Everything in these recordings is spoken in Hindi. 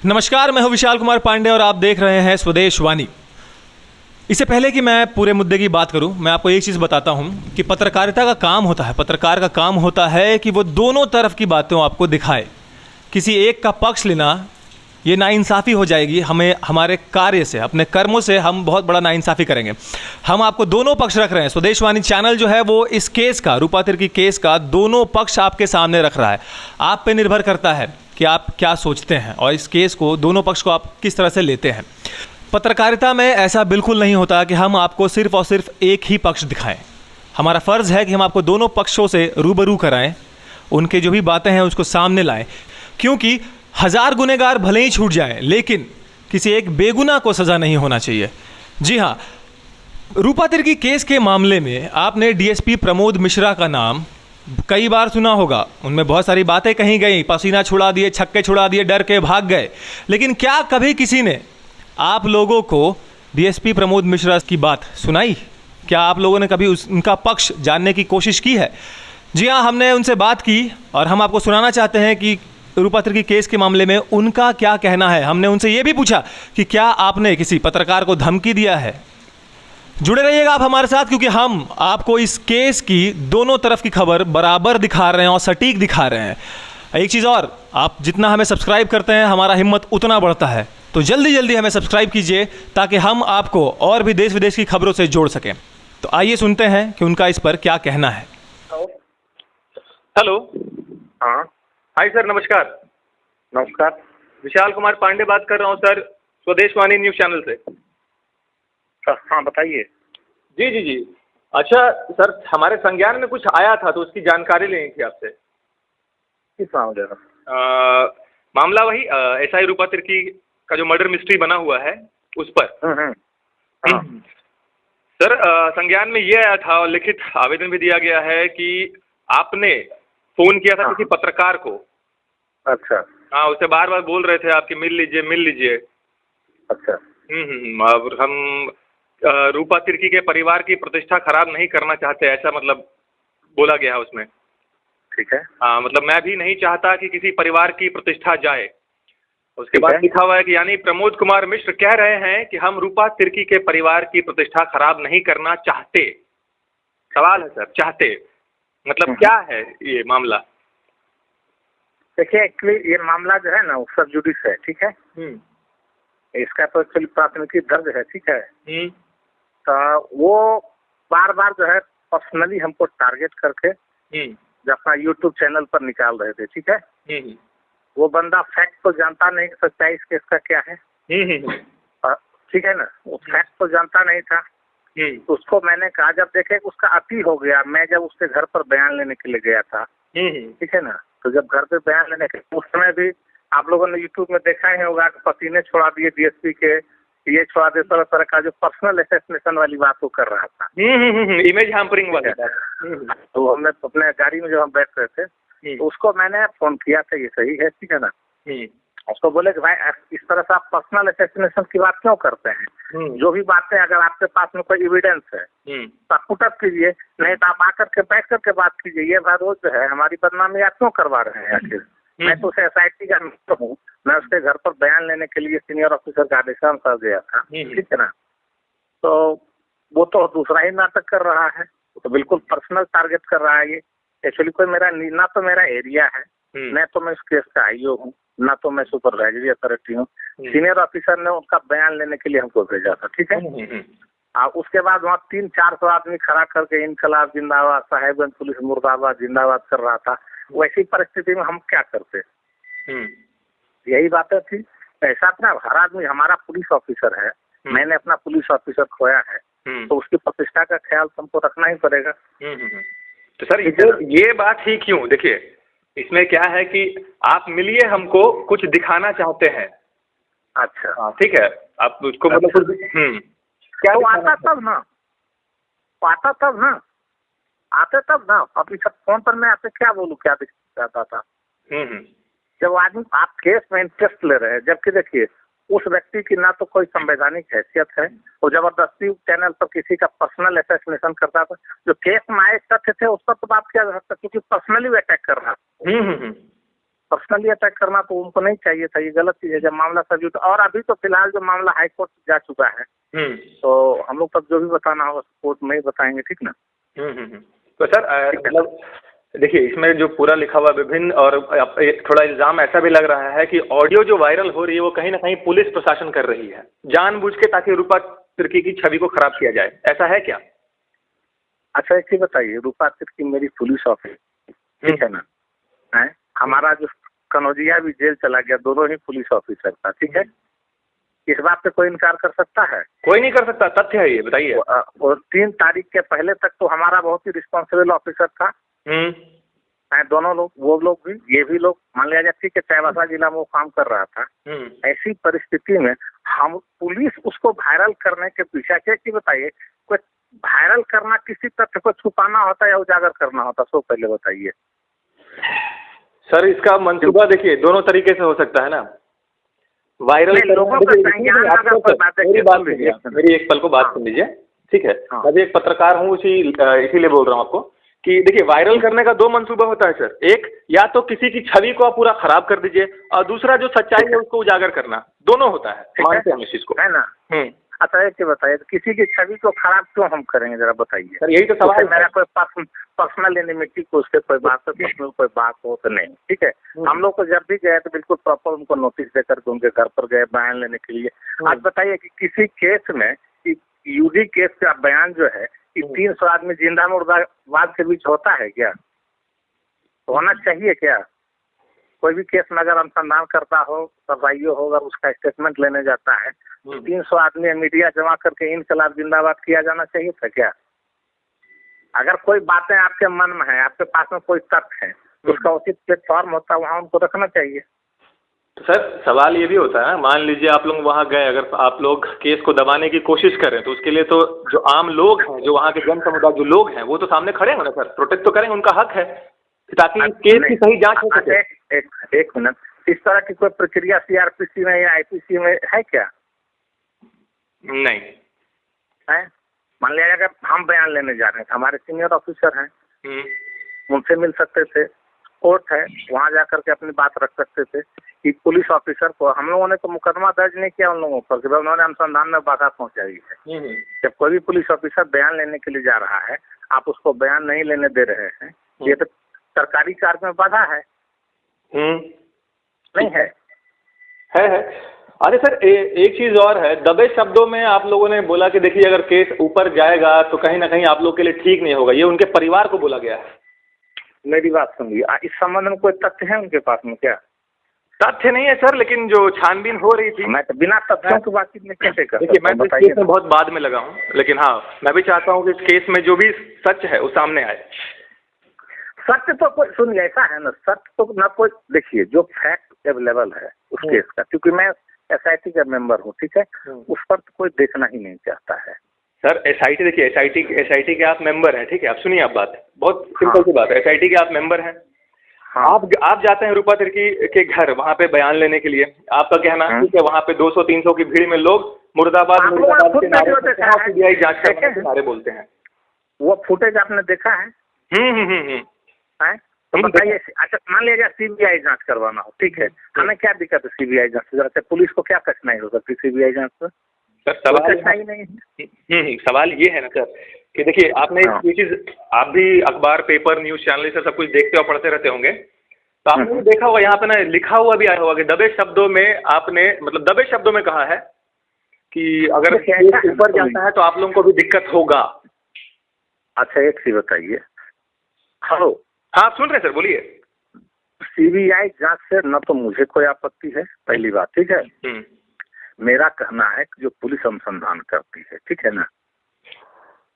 नमस्कार, मैं हूं विशाल कुमार पांडे और आप देख रहे हैं स्वदेश वाणी। इससे पहले कि मैं पूरे मुद्दे की बात करूं, मैं आपको एक चीज़ बताता हूं कि पत्रकारिता का काम होता है, पत्रकार का काम होता है कि वो दोनों तरफ की बातें आपको दिखाए। किसी एक का पक्ष लेना ये नाइंसाफ़ी हो जाएगी। हमें हमारे कार्य से, अपने कर्मों से हम बहुत बड़ा नाइंसाफ़ी करेंगे। हम आपको दोनों पक्ष रख रहे हैं। स्वदेश वाणी चैनल जो है वो इस केस का, रूपा तिर्की केस का दोनों पक्ष आपके सामने रख रहा है। आप पे निर्भर करता है कि आप क्या सोचते हैं और इस केस को, दोनों पक्ष को आप किस तरह से लेते हैं। पत्रकारिता में ऐसा बिल्कुल नहीं होता कि हम आपको सिर्फ और सिर्फ एक ही पक्ष दिखाएं। हमारा फ़र्ज़ है कि हम आपको दोनों पक्षों से रूबरू कराएं, उनके जो भी बातें हैं उसको सामने लाएं, क्योंकि हज़ार गुनहगार भले ही छूट जाएं, लेकिन किसी एक बेगुनाह को सज़ा नहीं होना चाहिए। जी हाँ, रूपा तिर्की केस के मामले में आपने डीएसपी प्रमोद मिश्रा का नाम कई बार सुना होगा। उनमें बहुत सारी बातें कही गई, पसीना छुड़ा दिए, छक्के छुड़ा दिए, डर के भाग गए। लेकिन क्या कभी किसी ने आप लोगों को डीएसपी प्रमोद मिश्रा की बात सुनाई? क्या आप लोगों ने कभी उनका पक्ष जानने की कोशिश की है? जी हाँ, हमने उनसे बात की और हम आपको सुनाना चाहते हैं कि रूपा तिर्की केस के मामले में उनका क्या कहना है। हमने उनसे ये भी पूछा कि क्या आपने किसी पत्रकार को धमकी दिया है। जुड़े रहिएगा आप हमारे साथ, क्योंकि हम आपको इस केस की दोनों तरफ की खबर बराबर दिखा रहे हैं और सटीक दिखा रहे हैं। एक चीज़ और, आप जितना हमें सब्सक्राइब करते हैं हमारा हिम्मत उतना बढ़ता है, तो जल्दी जल्दी हमें सब्सक्राइब कीजिए ताकि हम आपको और भी देश विदेश की खबरों से जोड़ सकें। तो आइए सुनते हैं कि उनका इस पर क्या कहना है। हेलो। हाँ, हाय सर, नमस्कार। नमस्कार। विशाल कुमार पांडे बात कर रहा हूँ सर, स्वदेश वाणी न्यूज़ चैनल से। हाँ, बताइए। जी जी जी। अच्छा सर, हमारे संज्ञान में कुछ आया था तो उसकी जानकारी लेनी थी आपसे। किस मामले में? मामला वही एसआई रूपा तिर्की का जो मर्डर मिस्ट्री बना हुआ है उस पर। हाँ। सर, संज्ञान में ये आया था और लिखित आवेदन भी दिया गया है कि आपने फोन किया था किसी पत्रकार को। अच्छा। हाँ, उससे बार बार बोल रहे थे आपकी मिल लीजिए मिल लीजिए। अच्छा। अब हम रूपा तिर्की के परिवार की प्रतिष्ठा खराब नहीं करना चाहते, ऐसा मतलब बोला गया है उसमें। ठीक है। हाँ, मतलब मैं भी नहीं चाहता कि किसी परिवार की प्रतिष्ठा जाए। उसके बाद लिखा हुआ है कि यानी प्रमोद कुमार मिश्र कह रहे हैं कि हम रूपा तिर्की के परिवार की प्रतिष्ठा खराब नहीं करना चाहते। सवाल है सर, चाहते मतलब क्या है ये मामला? देखिए, एक्चुअली ये मामला जो है ना वो सब जुडिस है। ठीक है। इसका तो एक्चुअली प्राथमिकी दर्ज है। ठीक है। तो वो बार बार जो है पर्सनली हमको टारगेट करके जो अपना यूट्यूब चैनल पर निकाल रहे थे। ठीक है। वो बंदा फैक्ट तो जानता नहीं, सच्चाई इस केस का क्या है। ठीक है ना, वो फैक्ट तो जानता नहीं था। उसको मैंने कहा, जब देखे उसका अति हो गया, मैं जब उसके घर पर बयान लेने के लिए गया था। ठीक है ना, तो जब घर पे बयान लेने के उस समय भी आप लोगों ने यूट्यूब में देखा ही होगा कि पसीने छोड़ा दिए डीएसपी के, ये छोड़ा दे, तरह तरह का जो पर्सनल असैसिनेशन वाली बात वो कर रहा था। इमेज हैम्परिंग वाली बात। तो हमने अपने गाड़ी में जब हम बैठ रहे थे तो उसको मैंने फोन किया था, ये सही है। ठीक है ना। उसको बोले कि भाई इस तरह से आप पर्सनल असैसिनेशन की बात क्यों करते हैं? जो भी बातें अगर आपके पास में कोई एविडेंस है तो आप पुटअप कीजिए, नहीं तो आप आकर के बैठ करके बात कीजिए। ये बात रोज जो है हमारी बदनामी आप क्यों करवा रहे हैं आखिर? मैं तो उसे एसआईटी का मित्र हूँ, मैं उसके घर पर बयान लेने के लिए सीनियर ऑफिसर का आदेशानुसार गया था। ठीक है ना। तो वो तो दूसरा ही नाटक कर रहा है, वो तो बिल्कुल पर्सनल टारगेट कर रहा है। ये एक्चुअली कोई मेरा ना तो मेरा एरिया है, न तो मैं इस केस का आईओ हूँ, ना तो मैं सुपरवाइजरी अथॉरिटी हूँ। सीनियर ऑफिसर ने उनका बयान लेने के लिए हमको भेजा था। ठीक है। उसके बाद वहाँ 300-400 आदमी खड़ा करके इनकलाब जिंदाबाद, साहेबगंज पुलिस मुर्दाबाद जिंदाबाद कर रहा था। वैसी परिस्थिति में हम क्या करते? यही बातें थी। ऐसा ना, हर आदमी हमारा पुलिस ऑफिसर है, मैंने अपना पुलिस ऑफिसर खोया है, तो उसकी प्रतिष्ठा का ख्याल हमको रखना ही पड़ेगा। तो सर ये बात ही क्यों? देखिए, इसमें क्या है कि आप मिलिए, हमको कुछ दिखाना चाहते हैं। अच्छा, ठीक है, आप उसको मतलब क्या वो आता तब ना, आता तब ना, आते तब ना। अभी सब फोन पर मैं आपसे क्या बोलूँ, क्या दिखाता था? जब आदमी आप केस में इंटरेस्ट ले रहे हैं, जबकि देखिए उस व्यक्ति की ना तो कोई संवैधानिक हैसियत है, वो जबरदस्ती चैनल पर किसी का पर्सनल असैसिनेशन करता था। जो केस में आए तथ्य थे उस पर तो बात किया जा सकता, क्योंकि पर्सनली वो अटैक कर रहा था। पर्सनली अटैक करना तो उनको नहीं चाहिए था, ये गलत चीज है। जब मामला सब्जुट, और अभी तो फिलहाल जो मामला हाई कोर्ट जा चुका है, तो हम लोग तक जो भी बताना होगा कोर्ट में ही बताएंगे, ठीक ना। तो सर मतलब देखिए, इसमें जो पूरा लिखा हुआ विभिन्न, और थोड़ा इल्जाम ऐसा भी लग रहा है कि ऑडियो जो वायरल हो रही है वो कहीं ना कहीं पुलिस प्रशासन कर रही है जानबूझ के, ताकि रूपा तिर्की की छवि को खराब किया जाए, ऐसा है क्या? अच्छा एक चीज बताइए, रूपा तिर्की मेरी पुलिस ऑफिसर, ठीक है ना, है हमारा जो कनौजिया भी जेल चला गया, दोनों ही पुलिस ऑफिसर था, ठीक है। इस बात पे कोई इनकार कर सकता है? कोई नहीं कर सकता, तथ्य है ये, बताइए। और 3 तारीख के पहले तक तो हमारा बहुत ही रिस्पॉन्सिबल ऑफिसर था, दोनों लोग, वो लोग भी, ये भी लोग, मान लिया जाए ठीक है, चाईबासा जिला में वो काम कर रहा था। ऐसी परिस्थिति में हम पुलिस उसको वायरल करने के पीछे, क्या कि बताइए, कोई वायरल करना किसी तथ्य को छुपाना होता है या उजागर करना होता, सो पहले बताइए। सर इसका मंसूबा देखिए दोनों तरीके से हो सकता है ना, वायरल लोगों को मेरी एक पल को बात सुन लीजिए, ठीक है। मैं भी एक पत्रकार हूँ, इसीलिए बोल रहा हूँ आपको कि देखिए, वायरल करने का 2 मंसूबा होता है सर। एक, या तो किसी की छवि को आप पूरा खराब कर दीजिए, और दूसरा जो सच्चाई है उसको उजागर करना, दोनों होता है, मानते हैं हम इस चीज को, है ना। अच्छा एक बताइए, तो किसी की छवि को खराब क्यों हम करेंगे, जरा बताइए सर। यही तो सवाल है। मेरा कोई पर्सनल एनिमिटी को उससे कोई बात हो, पर्सनल कोई बात हो तो नहीं, ठीक है। हम लोग को जब भी गए तो बिल्कुल प्रॉपर उनको नोटिस देकर के उनके घर पर गए बयान लेने के लिए। आज बताइए कि किसी केस में, यूडी केस का बयान जो है कि 300 आदमी जिंदा मुर्दाबाद के बीच होता है क्या? होना चाहिए क्या? कोई भी केस में अगर अनुसंधान करता हो, कार्रवाइयों हो, अगर उसका स्टेटमेंट लेने जाता है, 300 आदमी मीडिया जमा करके इनकलाब जिंदाबाद किया जाना चाहिए था क्या? अगर कोई बातें आपके मन में है, आपके पास में कोई तथ्य है, तो उसका उचित प्लेटफॉर्म होता है, वहाँ उनको रखना चाहिए। तो सर सवाल ये भी होता है, मान लीजिए आप लोग वहाँ गए, अगर आप लोग केस को दबाने की कोशिश करें, तो उसके लिए तो जो आम लोग हैं, जो वहाँ के जन समुदाय जो लोग हैं, वो तो सामने खड़े हैं ना सर, प्रोटेक्ट तो करेंगे, उनका हक है, ताकि केस की सही जांच हो सके। एक मिनट, इस तरह की कोई प्रक्रिया सीआरपीसी में या आईपीसी में है क्या? नहीं है। मान लिया अगर हम बयान लेने जा रहे हैं, हमारे सीनियर ऑफिसर हैं, उनसे मिल सकते थे, कोर्ट है, वहाँ जाकर के अपनी बात रख सकते थे। कि पुलिस ऑफिसर को हम लोगों ने तो मुकदमा दर्ज नहीं किया उन लोगों पर, उन्होंने अनुसंधान में बाधा पहुंचाई है। जब कोई भी पुलिस ऑफिसर बयान लेने के लिए जा रहा है, आप उसको बयान नहीं लेने दे रहे हैं, ये तो सरकारी कार्य में बाधा है। नहीं है? अरे सर एक चीज और है, दबे शब्दों में आप लोगों ने बोला कि देखिए अगर केस ऊपर जाएगा तो कहीं ना कहीं आप लोग के लिए ठीक नहीं होगा, ये उनके परिवार को बोला गया है। मेरी बात सुनिए, इस संबंध में कोई तथ्य है उनके पास में क्या? तथ्य नहीं है सर, लेकिन जो छानबीन हो रही थी, मैं तो बिना तथ्यों की बातचीत में कैसे कर? देखिए मैं तो इस केस में बहुत बाद में लगा हूँ, लेकिन हाँ मैं भी चाहता हूँ कि इस केस में जो भी सच है वो सामने आए। सत्य तो कोई, सुनिए ऐसा है ना, सत्य तो ना कोई, देखिए जो फैक्ट अवेलेबल है उस केस का, क्योंकि मैं एसआईटी का मेंबर हूँ, ठीक है, उस पर तो कोई देखना ही नहीं चाहता है। सर एसआईटी, देखिए एसआईटी के आप मेंबर हैं, ठीक है, आप सुनिए, आप बात बहुत सिंपल सी बात है, एसआईटी के आप मेंबर हैं। आप जाते हैं रूपा तिर्की के घर, वहाँ पे बयान लेने के लिए, आपका कहना ठीक है, वहाँ पे 200-300 की भीड़ में लोग मुर्दाबाद के नारे जांच के नारे बोलते हैं। वो फुटेज आपने देखा है? तो बताइए, अच्छा मान लीजिए सीबीआई जांच करवाना हो, ठीक है, हमें क्या दिक्कत है सीबीआई जांच से? पुलिस को क्या कठिनाई हो सकती सीबीआई जांच से? सर सवाल नहीं है। सवाल ये है ना सर कि देखिए आपने ये चीज, आप भी अखबार, पेपर, न्यूज चैनल से सब कुछ देखते और पढ़ते रहते होंगे, तो आपने देखा होगा यहाँ पे ना लिखा हुआ भी आया होगा कि दबे शब्दों में आपने, मतलब दबे शब्दों में कहा है कि अगर ऊपर जाता है तो आप लोगों को भी दिक्कत होगा। अच्छा एक चीज बताइए। हेलो, हाँ सुन रहे सर, बोलिए। सीबीआई जांच से न तो मुझे कोई आपत्ति है, पहली बात, ठीक है। मेरा कहना है कि जो पुलिस अनुसंधान करती है, ठीक है ना,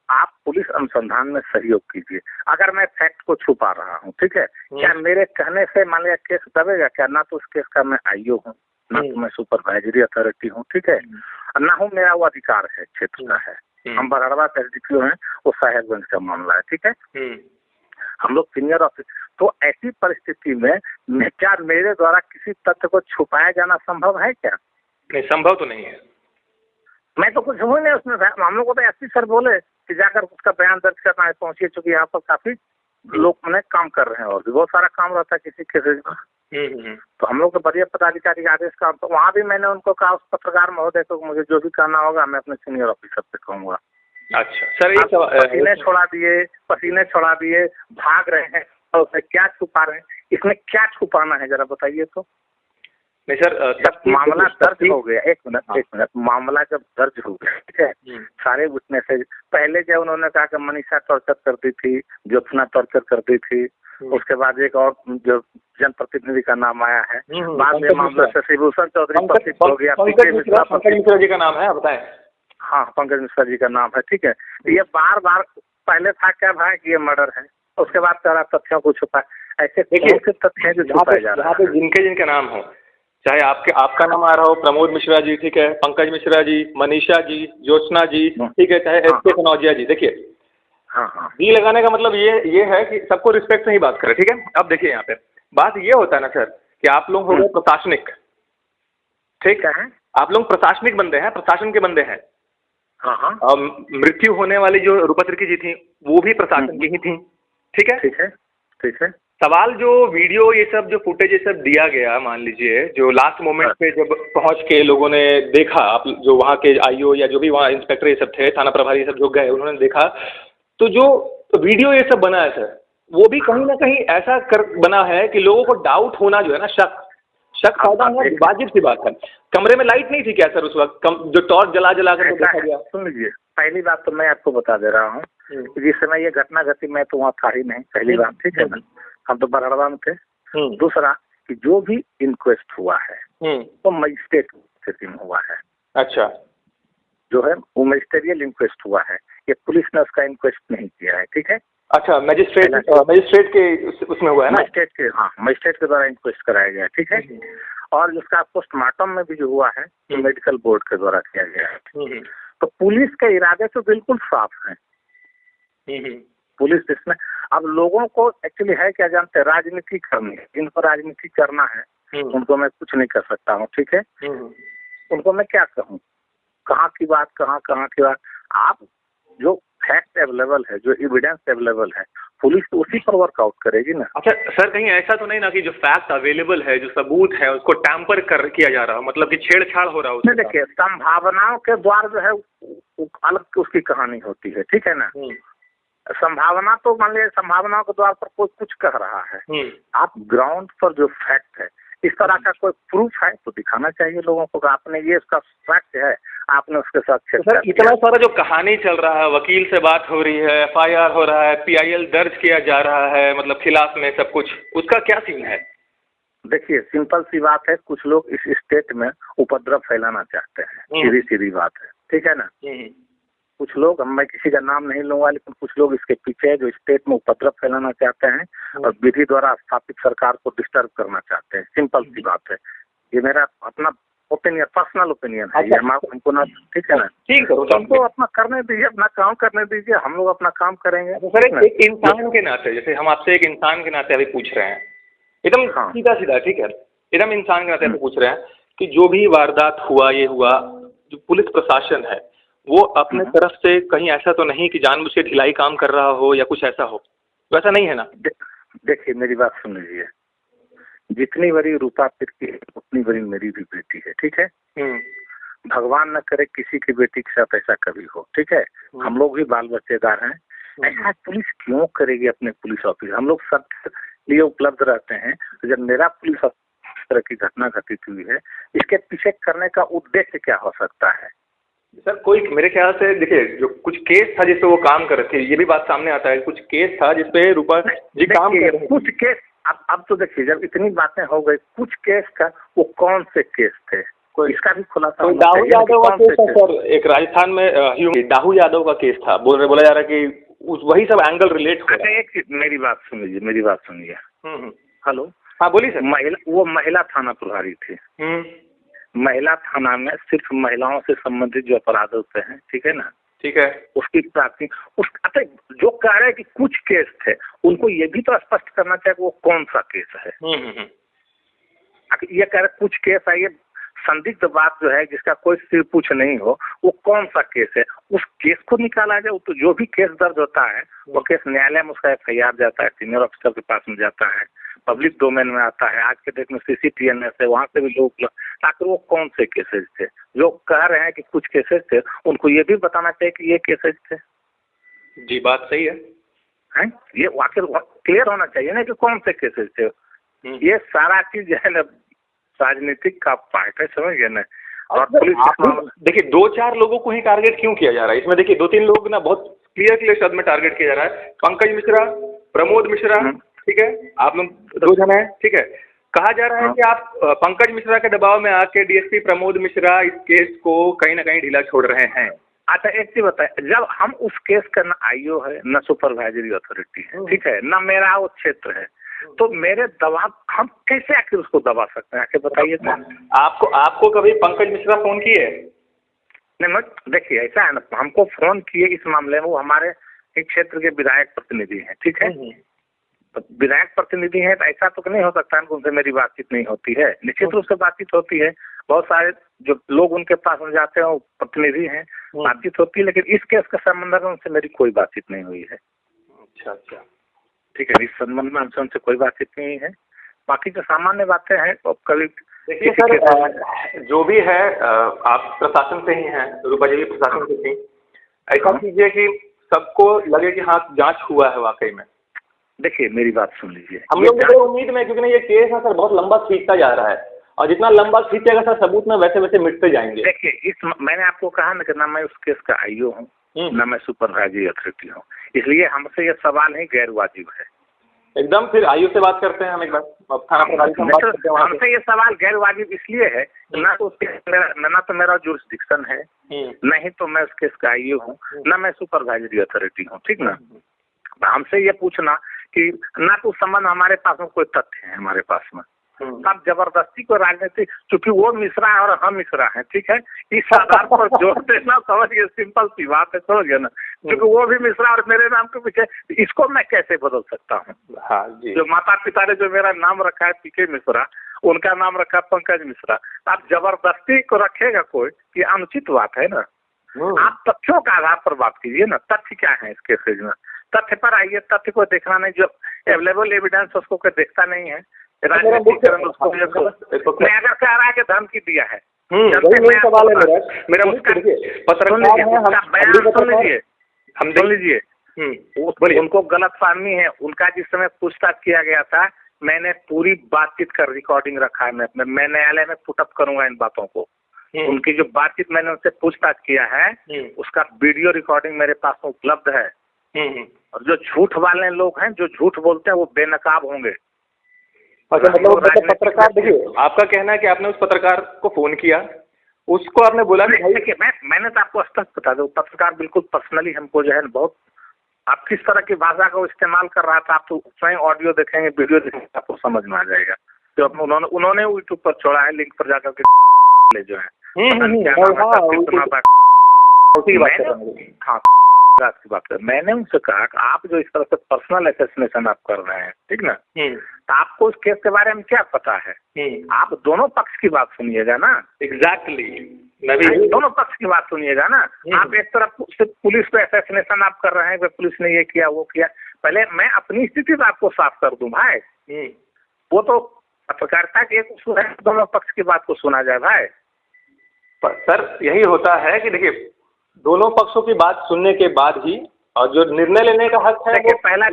आप पुलिस अनुसंधान में सहयोग कीजिए। अगर मैं फैक्ट को छुपा रहा हूँ, ठीक है, क्या मेरे कहने से मान लिया केस दबेगा क्या? ना तो उस केस का मैं आईओ हूँ, ना तो मैं सुपरवाइजरी अथॉरिटी हूँ, ठीक है, ना हूँ मेरा वो अधिकार है, क्षेत्र का है। हम बरहड़वा का एसडीपीओ हैं, वो साहेबगंज का मामला है, ठीक है, हम लोग सीनियर ऑफिसर। तो ऐसी परिस्थिति में क्या मेरे द्वारा किसी तथ्य को छुपाया जाना संभव है क्या? नहीं, संभव तो नहीं है। मैं तो कुछ हुई नहीं उसमें, हम लोग को तो एसपी सर बोले कि जाकर उसका बयान दर्ज करना है, पहुंचिए, चूंकि यहाँ पर काफी लोग मैंने काम कर रहे हैं और भी बहुत सारा काम रहता है किसी के तो हम लोग के वरीय पदाधिकारी आदेश का, तो वहाँ भी मैंने उनको कहा, उस पत्रकार महोदय को, मुझे जो भी करना होगा मैं अपने सीनियर ऑफिसर से कहूँगा। अच्छा सर, एक पसीने छोड़ा दिए, भाग रहे हैं, और उसमें क्या छुपा रहे हैं, इसमें क्या छुपाना है जरा बताइए तो। नहीं सर, जब मामला दर्ज हो गया, एक मिनट, मामला जब दर्ज हो गया, ठीक है, सारे विटनेसेज, पहले जब उन्होंने कहा कि मनीषा टॉर्चर करती थी, ज्योत्सना टॉर्चर करती थी, उसके बाद एक और जो जनप्रतिनिधि का नाम आया है, बाद में मामला शशिभूषण चौधरी प्रसिद्ध हो गया, पंकज मिश्रा जी का नाम है, बताएं। हाँ, पंकज मिश्रा जी का नाम है, ठीक है। ये बार बार, पहले था क्या भाई कि ये मर्डर है, उसके बाद सारा तथ्यों को छुपा, ऐसे कौन से तथ्य हैं जो छुपाए जा रहे हैं? यहाँ पे जिनके नाम हो, चाहे आपका नाम आ रहा हो, प्रमोद मिश्रा जी, ठीक है, पंकज मिश्रा जी, मनीषा जी, ज्योत्सना जी, ठीक है, चाहे एस के कनौजिया जी, देखिए, हाँ, जी लगाने का मतलब ये है कि सबको रिस्पेक्ट से ही बात करें, ठीक है। अब देखिए यहाँ पे बात ये होता है ना सर, कि आप लोग हो गए प्रशासनिक, ठीक है, आप लोग प्रशासनिक बंदे हैं, प्रशासन के बंदे हैं। हाँ, मृत्यु होने वाली जो रूपा तिर्की जी थी, वो भी प्रशासन की ही थी, ठीक है, ठीक है। सवाल जो वीडियो ये सब जो फुटेज ये सब दिया गया, मान लीजिए जो लास्ट मोमेंट पे जब पहुंच के लोगों ने देखा, आप जो वहाँ के आईओ या जो भी वहाँ इंस्पेक्टर ये सब थे, थाना प्रभारी ये सब जो गए, उन्होंने देखा, तो जो वीडियो ये सब बना है सर, वो भी कहीं ना कहीं ऐसा बना है कि लोगों को डाउट होना जो है ना, शक पैदा होना वाजिब सी बात है। कमरे में लाइट नहीं थी क्या सर उस वक्त, जो टॉर्च जला कर देखा गया? सुन लीजिए, पहली बात तो मैं आपको बता दे रहा हूँ, जिस समय ये घटना घटी मैं तो वहाँ था ही नहीं, पहली बात, ठीक है ना, हम तो बरहड़वा में थे। दूसरा कि जो भी इंक्वेस्ट हुआ है वो मजिस्ट्रेट स्थिति में हुआ है। अच्छा, जो है वो मजिस्ट्रियल इंक्वेस्ट हुआ है, ये पुलिस ने उसका इंक्वेस्ट नहीं किया है, ठीक है। अच्छा, मजिस्ट्रेट के उसमें हुआ है ना? मजिस्ट्रेट के द्वारा इंक्वेस्ट कराया गया, ठीक है। और जिसका पोस्टमार्टम में भी जो हुआ है तो मेडिकल बोर्ड के द्वारा किया गया है। तो पुलिस के इरादे तो बिल्कुल साफ है। पुलिस इसमें, अब लोगों को एक्चुअली है क्या जानते हैं, राजनीति करनी है, जिनको राजनीति करना है उनको मैं कुछ नहीं कर सकता हूँ, ठीक है। उनको मैं क्या कहूँ, कहाँ की बात कहाँ की बात। आप जो फैक्ट अवेलेबल है, जो एविडेंस अवेलेबल है, पुलिस तो उसी पर वर्कआउट करेगी ना। अच्छा सर, कहीं ऐसा तो नहीं ना कि जो फैक्ट अवेलेबल है, जो सबूत है, उसको टैंपर किया जा रहा हो, मतलब कि छेड़छाड़ हो रहा हो? नहीं, देखिए, संभावनाओं के द्वार जो है अलग उसकी कहानी होती है, ठीक है ना। संभावना तो मान लीजिए, संभावनाओं के द्वार पर कोई कुछ कह रहा है, आप ग्राउंड पर जो फैक्ट है, इस तरह का कोई प्रूफ है तो दिखाना चाहिए लोगों को, आपने ये इसका फैक्ट है, आपने उसके साथ सर इतना सारा जो कहानी चल रहा है, वकील से बात हो रही है, FIR हो रहा है, PIL दर्ज किया जा रहा है, मतलब खिलाफ में सब कुछ, उसका क्या सीन है? देखिए, सिंपल सी बात है, कुछ लोग इस स्टेट में उपद्रव फैलाना चाहते हैं, सीधी बात है, ठीक है ना। कुछ लोग, मैं किसी का नाम नहीं लूंगा, लेकिन कुछ लोग इसके पीछे है जो स्टेट में उपद्रव फैलाना चाहते हैं और विधि द्वारा स्थापित सरकार को डिस्टर्ब करना चाहते हैं। सिंपल सी बात है, ये मेरा अपना ओपिनियन, पर्सनल ओपिनियन है। ये हमको ना, ठीक है ना, ठीक है, हमको अपना करने दीजिए, अपना काम करने दीजिए, हम लोग अपना काम करेंगे। सर एक इंसान के नाते, जैसे हम आपसे एक इंसान के नाते अभी पूछ रहे हैं, एकदम सीधा, ठीक है, एकदम इंसान के नाते अभी पूछ रहे हैं कि जो भी वारदात हुआ, ये हुआ, जो पुलिस प्रशासन है वो अपने तरफ से कहीं ऐसा तो नहीं कि जानबूझ के ढिलाई काम कर रहा हो या कुछ ऐसा हो, तो ऐसा नहीं है ना? देखिए, मेरी बात सुन लीजिए, जितनी बड़ी रूपा तिर्की है उतनी बड़ी मेरी भी बेटी है, ठीक है। भगवान न करे किसी की बेटी के साथ ऐसा कभी हो, ठीक है। हम लोग भी बाल बच्चेदार हैं, ऐसा पुलिस क्यों करेगी अपने पुलिस ऑफिसर? हम लोग सब लिए उपलब्ध रहते हैं। तो जब मेरा पुलिस ऑफिसर की घटना घटित हुई है, इसके पीछे करने का उद्देश्य क्या हो सकता है? सर कोई, मेरे ख्याल से देखिए, जो कुछ केस था जिसपे वो काम कर रहे थे, ये भी बात सामने आता है, कुछ केस था जिसपे रूपा जी काम कर रहे थे। कुछ केस, अब तो देखिए, जब इतनी बातें हो गई, कुछ केस था, वो कौन से केस थे, इसका भी खुलासा होना चाहिए। दाऊ यादव का केस था सर, एक राजस्थान में दाऊ यादव का केस था, बोला जा रहा है कि वही सब एंगल रिलेट हो रहा है। एक मेरी बात सुनिए, हेलो, हाँ बोलिए सर। वो महिला थाना प्रभारी थी। महिला थाना में सिर्फ महिलाओं से संबंधित जो अपराध होते हैं, ठीक है ना, ठीक है, उसकी प्राप्ति जो कह रहे हैं कि कुछ केस थे, उनको ये भी तो स्पष्ट करना चाहिए कि वो कौन सा केस है। ये कह रहे कुछ केस है, ये संदिग्ध बात जो है जिसका कोई सिर पूछ नहीं हो, वो कौन सा केस है, उस केस को निकाला जाए। तो जो भी केस दर्ज होता है वो केस न्यायालय में उसका FIR जाता है, सीनियर ऑफिसर के पास में जाता है, पब्लिक डोमेन में आता है, आज के डेट में CCTNS है, वहाँ से भी लोग, आखिर वो कौन से केसेज थे जो कह रहे हैं कि कुछ केसेज थे, उनको ये भी बताना चाहिए कि ये केसेज थे। जी बात सही है, हैं? ये आखिर क्लियर होना चाहिए ना कि कौन से केसेज थे। ये सारा चीज जो है ना राजनीतिक का पार्ट है, समझ गए ना। और पुलिस देखिए 2-4 लोगों को ही टारगेट क्यों किया जा रहा है इसमें? देखिए 2-3 लोग ना बहुत क्लियर शब्द में टारगेट किया जा रहा है। पंकज मिश्रा, प्रमोद मिश्रा, ठीक है, आप लोग 2 जन हैं, ठीक है। कहा जा रहा है कि आप पंकज मिश्रा के दबाव में आके DSP प्रमोद मिश्रा इस केस को कहीं ना कहीं ढीला छोड़ रहे हैं। अच्छा एक चीज बताए, जब हम उस केस का न IO है, न सुपरवाइजरी अथॉरिटी है, ठीक है, न मेरा वो क्षेत्र है, तो मेरे दबाव हम कैसे आखिर उसको दबा सकते हैं, आखिर बताइए तो। आपको कभी पंकज मिश्रा फोन किए? नहीं, देखिए ऐसा है ना, हमको फोन किए इस मामले में, वो हमारे एक क्षेत्र के विधायक प्रतिनिधि हैं, ठीक है। तो विधायक प्रतिनिधि हैं तो ऐसा तो नहीं हो सकता है उनसे मेरी बातचीत नहीं होती है, निश्चित रूप से बातचीत होती है। बहुत सारे जो लोग उनके पास में जाते हैं वो प्रतिनिधि हैं, बातचीत होती है, लेकिन इस केस के संबंध में उनसे मेरी कोई बातचीत नहीं हुई है। अच्छा, ठीक है, इस संबंध में हमसे उनसे कोई बातचीत नहीं है। बाकी जो सामान्य बातें हैं तो कभी देखिए सर, जो भी है आप प्रशासन से ही हैं, रूपा जी भी प्रशासन से थी, ऐसा कीजिए कि सबको लगे कि हाँ जांच हुआ है वाकई में। देखिए मेरी बात सुन लीजिए, हम लोग तो उम्मीद में, क्योंकि ना ये केस है सर बहुत लंबा खींचता जा रहा है, और जितना लंबा खींचेगा सर सबूत में वैसे वैसे मिटते जाएंगे। देखिए मैंने आपको कहा ना कि ना मैं उस केस का IO हूँ, ना मैं सुपरवाइजरी अथॉरिटी हूँ, इसलिए हमसे ये सवाल ही गैर वाजिब है। एकदम, फिर IO से बात करते हैं हम एक बार, थाना प्रभारी से बात करते हैं। हमसे ये सवाल गैर वाजिब इसलिए है ना तो ना तो मेरा जुरिस्डिक्शन है, नहीं तो मैं उस केस का IO हूँ, ना मैं सुपरवाइजरी अथॉरिटी हूँ, ठीक ना। हमसे ये पूछना कि ना तो संबंध हमारे पास में कोई तथ्य है हमारे पास में, अब जबरदस्ती को राजनीतिक, क्योंकि वो मिश्रा है और हम मिश्रा हैं, ठीक है, इस आधार पर जोड़ देना समझ गए, सिंपल सी बात है, समझ गए ना। क्योंकि वो भी मिश्रा और मेरे नाम के पीछे, इसको मैं कैसे बदल सकता हूँ? हाँ जी। जो माता पिता ने जो मेरा नाम रखा है PK मिश्रा, उनका नाम रखा पंकज मिश्रा, आप जबरदस्ती को रखेगा कोई, ये अनुचित बात है ना। आप तथ्यों के आधार पर बात कीजिए ना, तथ्य क्या है इस केसेज में, तथ्य पर आइए। तथ्य को देखना नहीं, जो अवेलेबल एविडेंस उसको कोई देखता नहीं है। राजनीतिकरण उसको मैं अगर कह रहा है कि धमकी दिया है, सवाल है मेरा बयान सुन लीजिए, उनको गलत फहमी है, उनका जिस समय पूछताछ किया गया था, मैंने पूरी बातचीत का रिकॉर्डिंग रखा है, मैं न्यायालय में पुटअप करूंगा इन बातों को। उनकी जो बातचीत मैंने उनसे पूछताछ किया है, उसका वीडियो रिकॉर्डिंग मेरे पास में उपलब्ध है। और जो झूठ वाले लोग हैं, जो झूठ बोलते हैं, वो बेनकाब होंगे। अच्छा, मतलब पत्रकार, देखिए आपका कहना है कि आपने उस पत्रकार को फोन किया, उसको आपने बोला कि देखिए मैंने तो आपको स्पष्ट बता दूं, पत्रकार बिल्कुल पर्सनली हमको जो है बहुत, आप किस तरह की भाषा का इस्तेमाल कर रहा था, आप तो स्वयं ऑडियो देखेंगे, वीडियो देखेंगे, आपको समझ में आ जाएगा। जो उन्होंने यूट्यूब पर छोड़ा है, लिंक पर जाकर के जो है हाँ बात की बात कर, मैंने उनसे कहा कि आप जो इस तरह से पर्सनल असैसिनेशन आप कर रहे हैं, ठीक ना, तो आपको इस केस के बारे में क्या पता है? आप दोनों पक्ष की बात सुनिएगा ना। एग्जैक्टली, दोनों पक्ष की बात सुनिएगा ना। आप एक तरफ से पुलिस पे असैसिनेशन आप कर रहे हैं कि पुलिस ने ये किया वो किया, पहले मैं अपनी स्थिति तो आपको साफ कर दूं भाई। वो तो पत्रकारिता के एक उसूल है, दोनों पक्ष की बात को सुना जाए भाई। सर यही होता है कि देखिए दोनों पक्षों की बात सुनने के बाद ही, और जो निर्णय लेने का हक है वो पहला,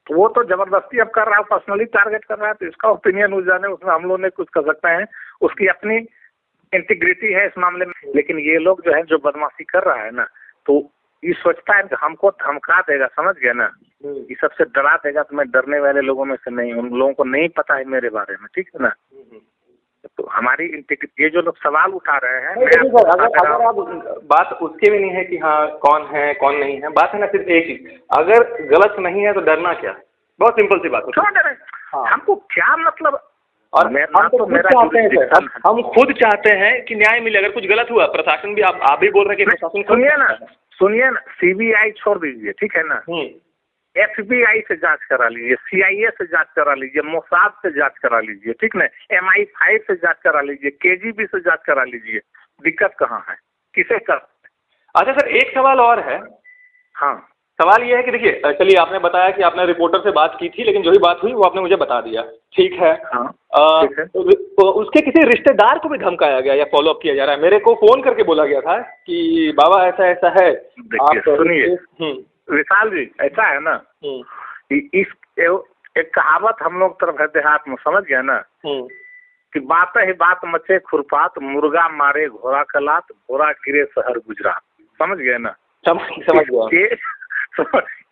वो तो जबरदस्ती अब कर रहा है, पर्सनली टारगेट कर रहा है, तो इसका ओपिनियन उस जाने, उसमें हम लोग ने कुछ कर सकते हैं, उसकी अपनी इंटीग्रिटी है इस मामले में। लेकिन ये लोग जो है, जो बदमाशी कर रहा है ना, तो ये सोचता है कि हमको धमका देगा, समझ गया ना, ये सबसे डरा देगा, तो मैं डरने वाले लोगों में से नहीं, उन लोगों को नहीं पता है मेरे बारे में, ठीक है ना। तो हमारी ये जो लोग सवाल उठा रहे हैं, अगर आप बात उसके भी नहीं है कि हाँ कौन है कौन नहीं है, बात है ना सिर्फ एक ही, अगर गलत नहीं है तो डरना क्या, बहुत सिंपल सी बात है। हमको क्या मतलब, और हम खुद चाहते हैं कि न्याय मिले। अगर कुछ गलत हुआ, प्रशासन भी, आप भी बोल रहे हैं कि प्रशासन, सुनिए ना, CBI छोड़ दीजिए, ठीक है ना, FBI से जांच करा लीजिए, CIA से जांच करा लीजिए, मोसाद से जांच करा लीजिए, ठीक ना, MI5 से जांच करा लीजिए, KGB से जांच करा लीजिए, दिक्कत कहाँ है, किसे कर? अच्छा सर, एक सवाल और है। हाँ, सवाल ये है कि देखिए, चलिए आपने बताया कि आपने रिपोर्टर से बात की थी, लेकिन जो भी बात हुई वो आपने मुझे बता दिया, ठीक है। हाँ, ठीक है। उसके किसी रिश्तेदार को भी धमकाया गया या फॉलोअप किया जा रहा है? मेरे को फोन करके बोला गया था कि बाबा ऐसा ऐसा है। देखिए सुनिए विशाल जी, ऐसा है ना, इस एक कहावत हम लोग तरफ है देहात में, समझ गया ना, कि बात ही बात मचे खुरपात, मुर्गा मारे घोड़ा कलात, घोड़ा गिरे शहर गुजरात। समझ गए ना? समझ गया।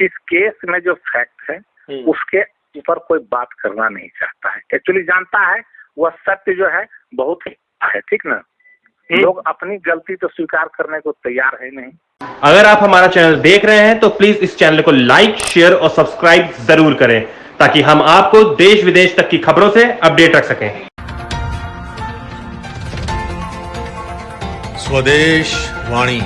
इस केस में जो फैक्ट है उसके ऊपर कोई बात करना नहीं चाहता है, एक्चुअली जानता है वह सत्य जो है बहुत ही है, ठीक ना। लोग अपनी गलती तो स्वीकार करने को तैयार है नहीं। अगर आप हमारा चैनल देख रहे हैं तो प्लीज इस चैनल को लाइक, शेयर और सब्सक्राइब जरूर करें, ताकि हम आपको देश विदेश तक की खबरों से अपडेट रख सकें। स्वदेश वाणी।